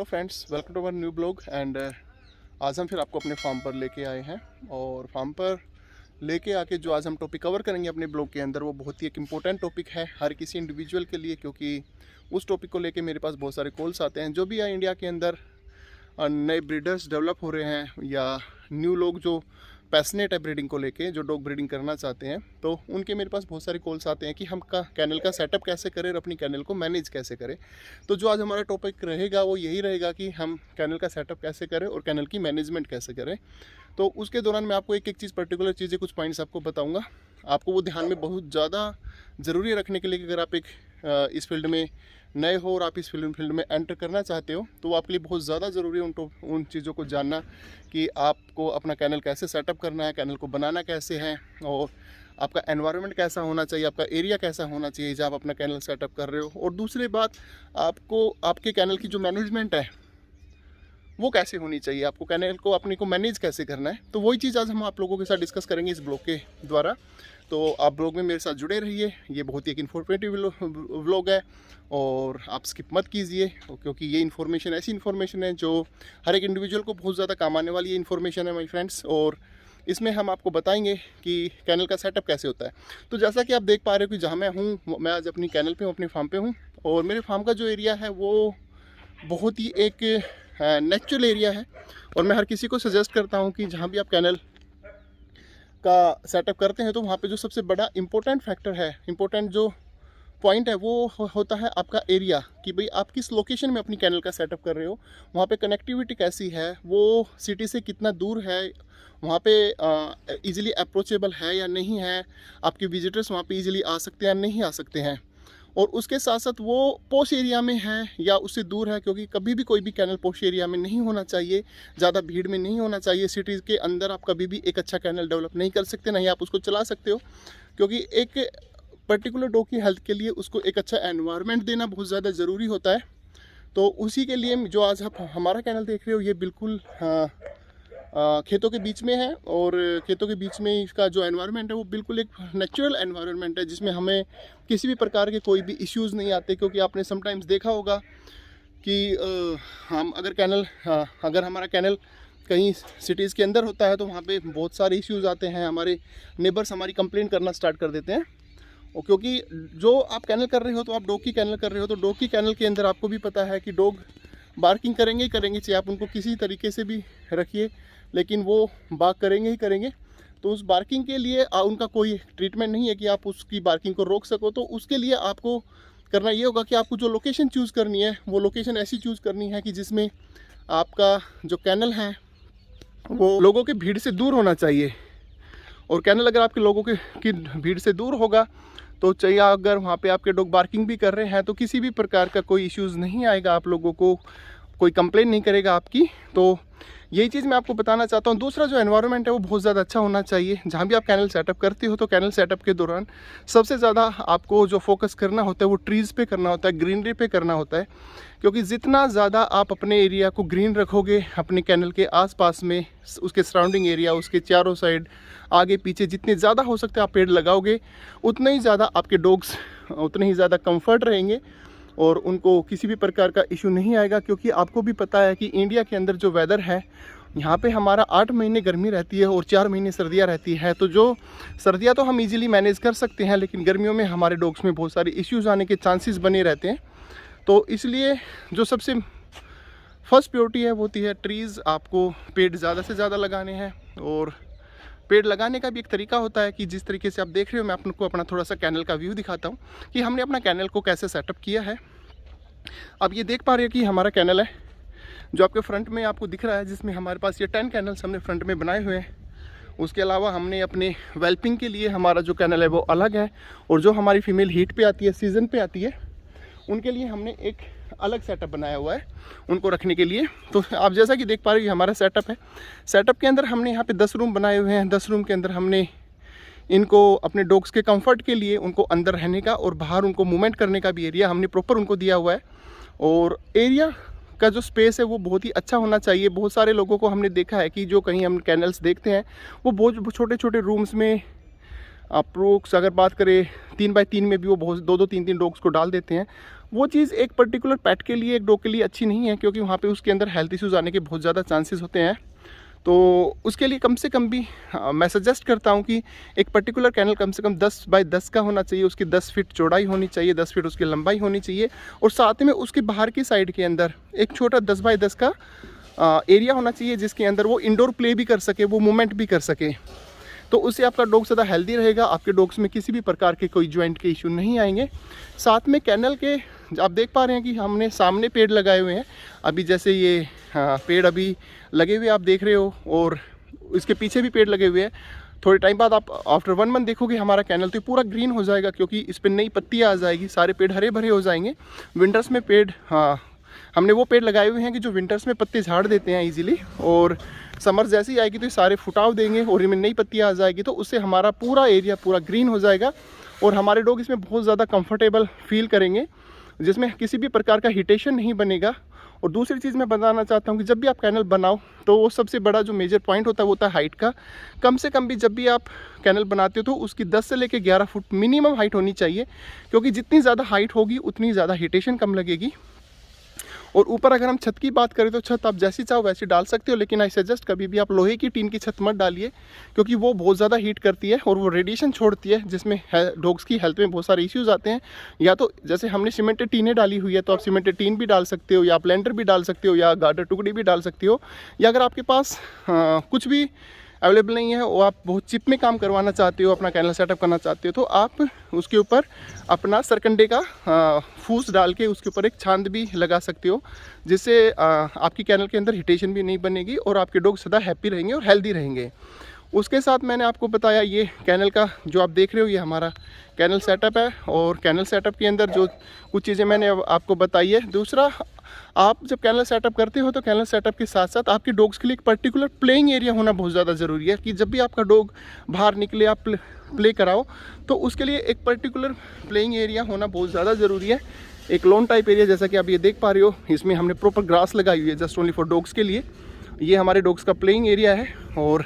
Friends, welcome to our new blog. And आज हम फिर आपको अपने फार्म पर लेके आए हैं। और फार्म पर लेके आके जो आज हम टॉपिक कवर करेंगे अपने ब्लॉग के अंदर, वो बहुत ही एक इम्पोर्टेंट टॉपिक है हर किसी इंडिविजुअल के लिए, क्योंकि उस टॉपिक को लेके मेरे पास बहुत सारे कॉल्स आते हैं। जो भी है इंडिया के अंदर नए ब्रीडर्स डेवलप हो रहे हैं या न्यू लोग जो पैशनेट है ब्रीडिंग को लेके, जो डॉग ब्रीडिंग करना चाहते हैं, तो उनके मेरे पास बहुत सारे कॉल्स आते हैं कि हम कैनल का सेटअप कैसे करें और अपनी कैनल को मैनेज कैसे करें। तो जो आज हमारा टॉपिक रहेगा वो यही रहेगा कि हम कैनल का सेटअप कैसे करें और कैनल की मैनेजमेंट कैसे करें। तो उसके दौरान मैं आपको एक एक चीज़, पर्टिकुलर चीज़ें, कुछ पॉइंट्स आपको बताऊँगा। आपको वो ध्यान में बहुत ज़्यादा ज़रूरी रखने के लिए कि अगर आप एक इस फील्ड में नए हो और आप इस फील्ड में एंटर करना चाहते हो, तो वो आपके लिए बहुत ज़्यादा ज़रूरी है उन चीज़ों को जानना कि आपको अपना कैनल कैसे सेटअप करना है, कैनल को बनाना कैसे है, और आपका एनवायरनमेंट कैसा होना चाहिए, आपका एरिया कैसा होना चाहिए जहाँ आप अपना कैनल सेटअप कर रहे हो। और दूसरी बात, आपको आपके कैनल की जो मैनेजमेंट है वो कैसे होनी चाहिए, आपको कैनल को अपने को मैनेज कैसे करना है। तो वही चीज़ आज हम आप लोगों के साथ डिस्कस करेंगे इस ब्लॉग के द्वारा। तो आप ब्लॉग में मेरे साथ जुड़े रहिए। ये बहुत ही एक इन्फॉर्मेटिव व्लॉग है और आप स्किप मत कीजिए, क्योंकि ये इन्फॉर्मेशन ऐसी इन्फॉर्मेशन है जो हर एक इंडिविजुअल को बहुत ज़्यादा काम आने वाली इन्फॉर्मेशन है माय फ्रेंड्स। और इसमें हम आपको बताएंगे कि कैनल का सेटअप कैसे होता है। तो जैसा कि आप देख पा रहे हो कि जहाँ मैं हूँ, मैं आज अपनी कैनल पे हूँ, अपने फार्म पे हूँ। और मेरे फार्म का जो एरिया है वो बहुत ही एक नेचुरल एरिया है। और मैं हर किसी को सजेस्ट करता हूँ कि जहाँ भी आप कैनल का सेटअप करते हैं, तो वहाँ पे जो सबसे बड़ा इम्पोर्टेंट फैक्टर है, इम्पोर्टेंट जो पॉइंट है, वो होता है आपका एरिया, कि भाई आप किस लोकेशन में अपनी कैनल का सेटअप कर रहे हो, वहाँ पे कनेक्टिविटी कैसी है, वो सिटी से कितना दूर है, वहाँ पे इजीली अप्रोचेबल है या नहीं है, आपके विजिटर्स वहाँ पे इजीली आ सकते हैं या नहीं आ सकते हैं। और उसके साथ साथ वो पोश एरिया में है या उससे दूर है, क्योंकि कभी भी कोई भी कैनल पोश एरिया में नहीं होना चाहिए, ज़्यादा भीड़ में नहीं होना चाहिए। सिटीज़ के अंदर आप कभी भी एक अच्छा कैनल डेवलप नहीं कर सकते, नहीं आप उसको चला सकते हो, क्योंकि एक पर्टिकुलर डॉग की हेल्थ के लिए उसको एक अच्छा एनवायरनमेंट देना बहुत ज़्यादा ज़रूरी होता है। तो उसी के लिए जो आज आप हमारा कैनल देख रहे हो, ये बिल्कुल खेतों के बीच में है। और खेतों के बीच में इसका जो एनवायरनमेंट है वो बिल्कुल एक नेचुरल एनवायरनमेंट है, जिसमें हमें किसी भी प्रकार के कोई भी इश्यूज़ नहीं आते। क्योंकि आपने समटाइम्स देखा होगा कि हम अगर हमारा कैनल कहीं सिटीज़ के अंदर होता है, तो वहाँ पे बहुत सारे इश्यूज़ आते हैं। हमारे नेबर्स हमारी कंप्लेंट करना स्टार्ट कर देते हैं। और क्योंकि जो आप कैनल कर रहे हो, तो आप डॉग की कैनल कर रहे हो, तो डॉग की कैनल के अंदर आपको भी पता है कि डॉग बार्किंग करेंगे ही करेंगे, चाहे आप उनको किसी तरीके से भी रखिए, लेकिन वो बार्क करेंगे ही करेंगे। तो उस बार्किंग के लिए उनका कोई ट्रीटमेंट नहीं है कि आप उसकी बार्किंग को रोक सको। तो उसके लिए आपको करना ये होगा कि आपको जो लोकेशन चूज़ करनी है, वो लोकेशन ऐसी चूज़ करनी है कि जिसमें आपका जो कैनल है वो लोगों के भीड़ से दूर होना चाहिए। और कैनल अगर आपके लोगों की भीड़ से दूर होगा, तो चाहिए अगर वहाँ पे आपके डॉग बार्किंग भी कर रहे हैं, तो किसी भी प्रकार का कोई इश्यूज़ नहीं आएगा, आप लोगों को कोई कंप्लेन नहीं करेगा आपकी। तो यही चीज़ मैं आपको बताना चाहता हूँ। दूसरा जो एनवायरनमेंट है वो बहुत ज़्यादा अच्छा होना चाहिए। जहाँ भी आप कैनल सेटअप करते हो, तो कैनल सेटअप के दौरान सबसे ज़्यादा आपको जो फोकस करना होता है वो ट्रीज़ पे करना होता है, ग्रीनरी पे करना होता है। क्योंकि जितना ज़्यादा आप अपने एरिया को ग्रीन रखोगे, अपने कैनल के आसपास में, उसके सराउंडिंग एरिया, उसके चारों साइड, आगे पीछे जितने ज़्यादा हो सकते हैं आप पेड़ लगाओगे, उतना ही ज़्यादा आपके डॉग्स उतने ही ज़्यादा कंफर्ट रहेंगे और उनको किसी भी प्रकार का इशू नहीं आएगा। क्योंकि आपको भी पता है कि इंडिया के अंदर जो वेदर है, यहाँ पे हमारा 8 महीने गर्मी रहती है और 4 महीने सर्दियाँ रहती है। तो जो सर्दियाँ तो हम इजीली मैनेज कर सकते हैं, लेकिन गर्मियों में हमारे डॉग्स में बहुत सारे इश्यूज़ आने के चांसेस बने रहते हैं। तो इसलिए जो सबसे फर्स्ट प्रायोरिटी है वो होती है ट्रीज़। आपको पेड़ ज़्यादा से ज़्यादा लगाने हैं। और पेड़ लगाने का भी एक तरीका होता है कि जिस तरीके से आप देख रहे हो, मैं आपको अपना थोड़ा सा कैनल का व्यू दिखाता हूँ कि हमने अपना कैनल को कैसे सेटअप किया है। अब ये देख पा रहे हो कि हमारा कैनल है जो आपके फ्रंट में आपको दिख रहा है, जिसमें हमारे पास ये 10 कैनल्स हमने फ्रंट में बनाए हुए हैं। उसके अलावा हमने अपने वेल्पिंग के लिए हमारा जो कैनल है वो अलग है, और जो हमारी फीमेल हीट पे आती है, सीज़न पे आती है, उनके लिए हमने एक अलग सेटअप बनाया हुआ है उनको रखने के लिए। तो आप जैसा कि देख पा रहे हो, हमारा सेटअप है। सेटअप के अंदर हमने यहाँ पे 10 रूम बनाए हुए हैं। 10 रूम के अंदर हमने इनको अपने डॉग्स के कंफर्ट के लिए उनको अंदर रहने का और बाहर उनको मूवमेंट करने का भी एरिया हमने प्रॉपर उनको दिया हुआ है। और एरिया का जो स्पेस है वो बहुत ही अच्छा होना चाहिए। बहुत सारे लोगों को हमने देखा है कि जो कहीं हम कैनल्स देखते हैं, वो बहुत छोटे छोटे रूम्स में अप्रोक्स अगर बात करें 3x3 में भी वो बहुत 2-2 3-3 डॉग्स को डाल देते हैं। वो चीज़ एक पर्टिकुलर पेट के लिए, एक डॉग के लिए अच्छी नहीं है, क्योंकि वहाँ पे उसके अंदर हेल्थ इश्यूज़ आने के बहुत ज़्यादा चांसेस होते हैं। तो उसके लिए कम से कम भी मैं सजेस्ट करता हूँ कि एक पर्टिकुलर कैनल कम से कम 10x10 का होना चाहिए, उसकी 10 फीट चौड़ाई होनी चाहिए, 10 फीट उसकी लंबाई होनी चाहिए, और साथ में उसके बाहर की साइड के अंदर एक छोटा 10x10 का एरिया होना चाहिए, जिसके अंदर वो इंडोर प्ले भी कर सके, वो मूवमेंट भी कर सके। तो उससे आपका डॉग ज़्यादा हेल्दी रहेगा, आपके डॉग्स में किसी भी प्रकार के कोई जॉइंट के इशू नहीं आएंगे। साथ में कैनल के आप देख पा रहे हैं कि हमने सामने पेड़ लगाए हुए हैं, अभी जैसे ये पेड़ अभी लगे हुए आप देख रहे हो, और इसके पीछे भी पेड़ लगे हुए हैं। थोड़े टाइम बाद आप आफ्टर 1 मंथ देखोगे हमारा कैनल तो पूरा ग्रीन हो जाएगा, क्योंकि इस पर नई पत्तियाँ आ जाएगी, सारे पेड़ हरे भरे हो जाएंगे। विंटर्स में पेड़ हमने वो पेड़ लगाए हुए हैं कि जो विंटर्स में पत्ते झाड़ देते हैं ईजिली, और समर जैसे ही आएगी तो ये सारे फुटाव देंगे और इनमें नई पत्तियाँ आ जाएगी, तो उससे हमारा पूरा एरिया पूरा ग्रीन हो जाएगा, और हमारे डॉग इसमें बहुत ज़्यादा कंफर्टेबल फील करेंगे, जिसमें किसी भी प्रकार का हिटेशन नहीं बनेगा। और दूसरी चीज़ मैं बताना चाहता हूँ कि जब भी आप कैनल बनाओ तो वो सबसे बड़ा जो मेजर पॉइंट होता है वो होता है हाइट का। कम से कम भी जब भी आप कैनल बनाते हो तो उसकी 10 से लेकर 11 फुट मिनिमम हाइट होनी चाहिए, क्योंकि जितनी ज़्यादा हाइट होगी उतनी ज़्यादा हिटेशन कम लगेगी। और ऊपर अगर हम छत की बात करें तो छत आप जैसी चाहो वैसी डाल सकते हो, लेकिन आई सजेस्ट कभी भी आप लोहे की टीन की छत मत डालिए, क्योंकि वो बहुत ज़्यादा हीट करती है और वो रेडिएशन छोड़ती है, जिसमें डॉग्स की हेल्थ में बहुत सारे इश्यूज़ आते हैं। या तो जैसे हमने सीमेंटेड टीनें डाली हुई है तो आप सीमेंटेड टीन भी डाल सकते हो, या आप लेंटर भी डाल सकते हो, या गार्डर टुकड़ी भी डाल सकते हो। या अगर आपके पास कुछ भी अवेलेबल नहीं है और आप बहुत चिप में काम करवाना चाहते हो, अपना कैनल सेटअप करना चाहते हो, तो आप उसके ऊपर अपना सरकंडे का फूस डाल के उसके ऊपर एक छांद भी लगा सकते हो, जिससे आपकी कैनल के अंदर हिटेशन भी नहीं बनेगी और आपके डॉग सदा हैप्पी रहेंगे और हेल्दी रहेंगे। उसके साथ मैंने आपको बताया ये कैनल का जो आप देख रहे हो ये हमारा कैनल सेटअप है, और कैनल सेटअप के अंदर जो कुछ चीज़ें मैंने आपको बताई है। दूसरा, आप जब कैनल सेटअप करते हो तो कैनल सेटअप के साथ साथ आपके डॉग्स के लिए एक पर्टिकुलर प्लेइंग एरिया होना बहुत ज़्यादा ज़रूरी है, कि जब भी आपका डॉग बाहर निकले आप प्ले कराओ तो उसके लिए एक पर्टिकुलर प्लेइंग एरिया होना बहुत ज़्यादा ज़रूरी है। एक लॉन टाइप एरिया, जैसा कि आप ये देख पा रहे हो, इसमें हमने प्रॉपर ग्रास लगाई हुई है जस्ट ओनली फॉर डॉग्स के लिए। ये हमारे डॉग्स का प्लेइंग एरिया है, और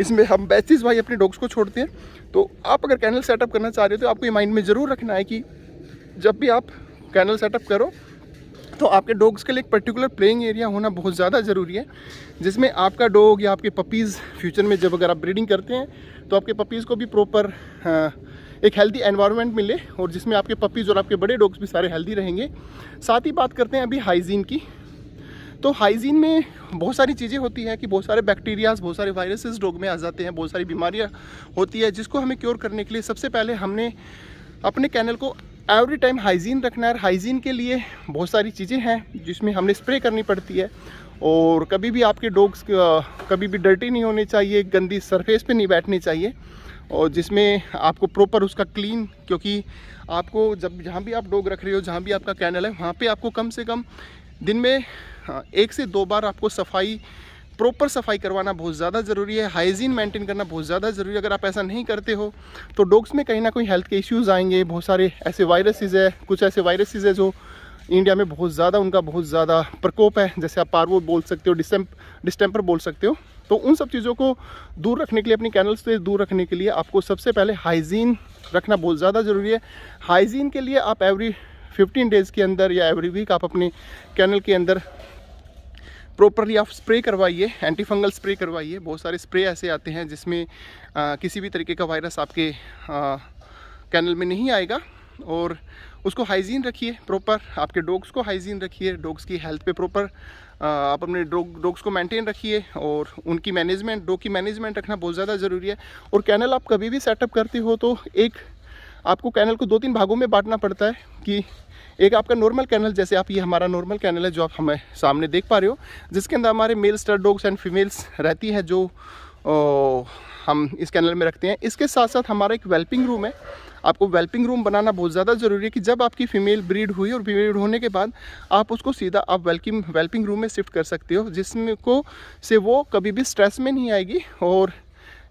इसमें हम बैचेस भाई अपने डॉग्स को छोड़ते हैं। तो आप अगर कैनल सेटअप करना चाह रहे हो तो आपको ये माइंड में ज़रूर रखना है कि जब भी आप कैनल सेटअप करो तो आपके डॉग्स के लिए एक पर्टिकुलर प्लेइंग एरिया होना बहुत ज़्यादा ज़रूरी है, जिसमें आपका डॉग या आपके पपीज़ फ्यूचर में जब अगर आप ब्रीडिंग करते हैं तो आपके पपीज़ को भी प्रॉपर एक हेल्दी एनवायरनमेंट मिले, और जिसमें आपके पपीज़ और आपके बड़े डॉग्स भी सारे हेल्दी रहेंगे। साथ ही बात करते हैं अभी हाइजीन की। तो हाइजीन में बहुत सारी चीज़ें होती हैं कि बहुत सारे बैक्टीरियाज, बहुत सारे वायरसेस डॉग में आ जाते हैं, बहुत सारी बीमारियां होती है, जिसको हमें क्योर करने के लिए सबसे पहले हमने अपने कैनल को एवरी टाइम हाइजीन रखना है। हाइजीन के लिए बहुत सारी चीज़ें हैं जिसमें हमने स्प्रे करनी पड़ती है, और कभी भी आपके डॉग्स कभी भी डर्टी नहीं होने चाहिए, गंदी सरफेस पे नहीं बैठनी चाहिए, और जिसमें आपको प्रॉपर उसका क्लीन, क्योंकि आपको जब जहाँ भी आप डॉग रख रहे हो, जहाँ भी आपका कैनल है, वहाँ पे आपको कम से कम दिन में 1 से 2 बार आपको सफाई, प्रॉपर सफाई करवाना बहुत ज़्यादा ज़रूरी है। हाइजीन मेंटेन करना बहुत ज़्यादा ज़रूरी है। अगर आप ऐसा नहीं करते हो तो डॉग्स में कहीं ना कहीं हेल्थ के इश्यूज़ आएंगे। बहुत सारे ऐसे वायरसेस है, कुछ ऐसे वायरसेस है जो इंडिया में बहुत ज़्यादा, उनका बहुत ज़्यादा प्रकोप है, जैसे आप पार्वो बोल सकते हो, डिस्टेम्पर बोल सकते हो। तो उन सब चीज़ों को दूर रखने के लिए, अपनी कैनल से दूर रखने के लिए आपको सबसे पहले हाइजीन रखना बहुत ज़्यादा ज़रूरी है। हाइजीन के लिए आप एवरी 15 डेज़ के अंदर या एवरी वीक आप अपने कैनल के अंदर प्रॉपरली आप स्प्रे करवाइए, एंटी फंगल स्प्रे करवाइए। बहुत सारे स्प्रे ऐसे आते हैं जिसमें किसी भी तरीके का वायरस आपके कैनल में नहीं आएगा, और उसको हाइजीन रखिए प्रॉपर, आपके डॉग्स को हाइजीन रखिए, डॉग्स की हेल्थ पे प्रॉपर आप अपने डॉग्स को मेंटेन रखिए, और उनकी मैनेजमेंट, डॉग की मैनेजमेंट रखना बहुत ज़्यादा ज़रूरी है। और कैनल आप कभी भी सेटअप करते हो तो एक आपको कैनल को 2-3 भागों में बांटना पड़ता है, कि एक आपका नॉर्मल कैनल, जैसे आप ये हमारा नॉर्मल कैनल है जो आप हमें सामने देख पा रहे हो, जिसके अंदर हमारे male stud dogs and females रहती है, जो हम इस कैनल में रखते हैं। इसके साथ साथ हमारा एक वेल्पिंग रूम है। आपको वेल्पिंग रूम बनाना बहुत ज़्यादा ज़रूरी है, कि जब आपकी फ़ीमेल ब्रीड हुई और ब्रीड होने के बाद आप उसको सीधा आप वेल्पिंग रूम में शिफ्ट कर सकते हो, जिसमें को से वो कभी भी स्ट्रेस में नहीं आएगी, और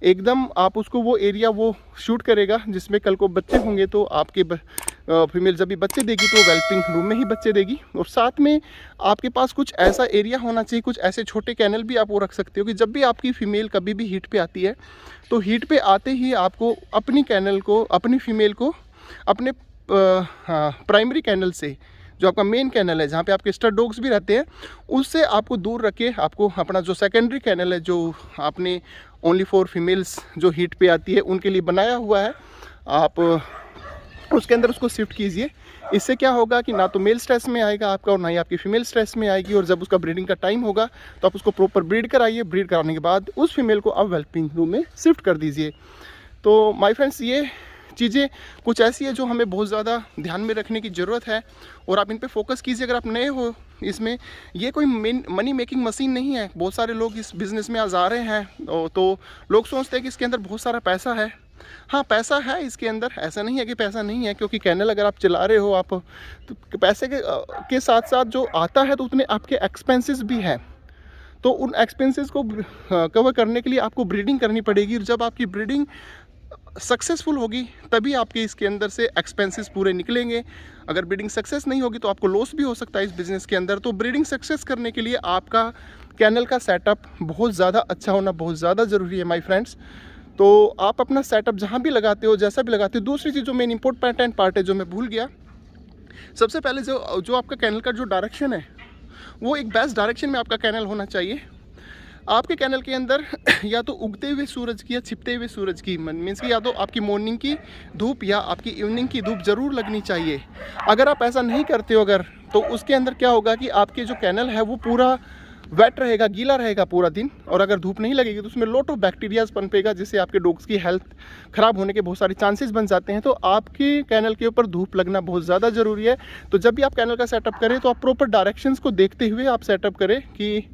एकदम आप उसको वो एरिया वो शूट करेगा जिसमें कल को बच्चे होंगे तो आपके फीमेल जब भी बच्चे देगी तो वेलपिंग रूम में ही बच्चे देगी। और साथ में आपके पास कुछ ऐसा एरिया होना चाहिए, कुछ ऐसे छोटे कैनल भी आप वो रख सकते हो कि जब भी आपकी फ़ीमेल कभी भी हीट पे आती है तो हीट पे आते ही आपको अपनी कैनल को, अपनी फ़ीमेल को अपने प्राइमरी कैनल से, जो आपका मेन कैनल है जहाँ पे आपके स्टड डॉग्स भी रहते हैं, उससे आपको दूर रख के आपको अपना जो सेकेंडरी कैनल है, जो आपने ओनली फॉर फीमेल्स जो हीट पे आती है उनके लिए बनाया हुआ है, आप उसके अंदर उसको शिफ्ट कीजिए। इससे क्या होगा कि ना तो मेल स्ट्रेस में आएगा आपका और ना ही आपकी फीमेल स्ट्रेस में आएगी। और जब उसका ब्रीडिंग का टाइम होगा तो आप उसको प्रॉपर ब्रीड कराइए। ब्रीड कराने के बाद उस फीमेल को आप वेलपिंग रूम में शिफ्ट कर दीजिए। तो माय फ्रेंड्स, ये चीज़ें कुछ ऐसी है जो हमें बहुत ज़्यादा ध्यान में रखने की ज़रूरत है और आप इन पे फोकस कीजिए। अगर आप नए हो इसमें, ये कोई मनी मेकिंग मशीन नहीं है। बहुत सारे लोग इस बिज़नेस में आज आ रहे हैं तो लोग सोचते हैं कि इसके अंदर बहुत सारा पैसा है। हाँ, पैसा है इसके अंदर, ऐसा नहीं है कि पैसा नहीं है, क्योंकि कैनल अगर आप चला रहे हो आप, तो पैसे के साथ साथ जो आता है तो उतने आपके एक्सपेंसेस भी हैं। तो उन एक्सपेंसेस को कवर करने के लिए आपको ब्रीडिंग करनी पड़ेगी। और जब आपकी ब्रीडिंग सक्सेसफुल होगी तभी आपके इसके अंदर से एक्सपेंसेस पूरे निकलेंगे। अगर ब्रीडिंग सक्सेस नहीं होगी तो आपको लॉस भी हो सकता है इस बिज़नेस के अंदर। तो ब्रीडिंग सक्सेस करने के लिए आपका कैनल का सेटअप बहुत ज़्यादा अच्छा होना बहुत ज़्यादा ज़रूरी है माय फ्रेंड्स। तो आप अपना सेटअप जहाँ भी लगाते हो, जैसा भी लगाते हो। दूसरी चीज़ जो मेन इम्पोर्टेंट पार्ट है, जो मैं भूल गया, सबसे पहले जो आपका कैनल का जो डायरेक्शन है वो एक बेस्ट डायरेक्शन में आपका कैनल होना चाहिए। आपके कैनल के अंदर या तो उगते हुए सूरज की या छिपते हुए सूरज की, मीन्स कि या तो आपकी मॉर्निंग की धूप या आपकी इवनिंग की धूप ज़रूर लगनी चाहिए। अगर आप ऐसा नहीं करते हो तो उसके अंदर क्या होगा कि आपके जो कैनल है वो पूरा वेट रहेगा, गीला रहेगा पूरा दिन। और अगर धूप नहीं लगेगी तो उसमें लॉट ऑफ बैक्टीरियाज पनपेगा, जिससे आपके डॉग्स की हेल्थ ख़राब होने के बहुत सारे चांसेस बन जाते हैं। तो आपके कैनल के ऊपर धूप लगना बहुत ज़्यादा ज़रूरी है। तो जब भी आप कैनल का सेटअप करें तो आप प्रॉपर डायरेक्शंस को देखते हुए आप सेटअप करें कि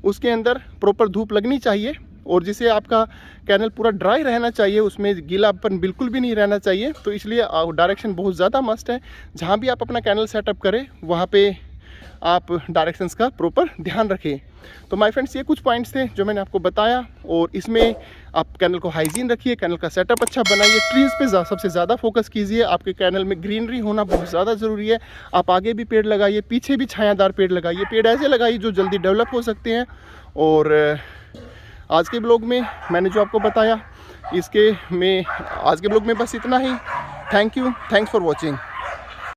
उसके अंदर प्रॉपर धूप लगनी चाहिए और जिसे आपका कैनल पूरा ड्राई रहना चाहिए, उसमें गीलापन बिल्कुल भी नहीं रहना चाहिए। तो इसलिए डायरेक्शन बहुत ज़्यादा मस्ट है। जहाँ भी आप अपना कैनल सेटअप करें वहाँ पे आप डायरेक्शंस का प्रॉपर ध्यान रखें। तो माय फ्रेंड्स, ये कुछ पॉइंट्स थे जो मैंने आपको बताया। और इसमें आप कैनल को हाइजीन रखिए, कैनल का सेटअप अच्छा बनाइए, ट्रीज़ पे सबसे ज़्यादा फोकस कीजिए। आपके कैनल में ग्रीनरी होना बहुत ज़्यादा ज़रूरी है। आप आगे भी पेड़ लगाइए, पीछे भी छायादार पेड़ लगाइए। पेड़ ऐसे लगाइए जो जल्दी डेवलप हो सकते हैं। और आज के ब्लॉग में मैंने जो आपको बताया, आज के ब्लॉग में बस इतना ही। Thank you, thanks for watching.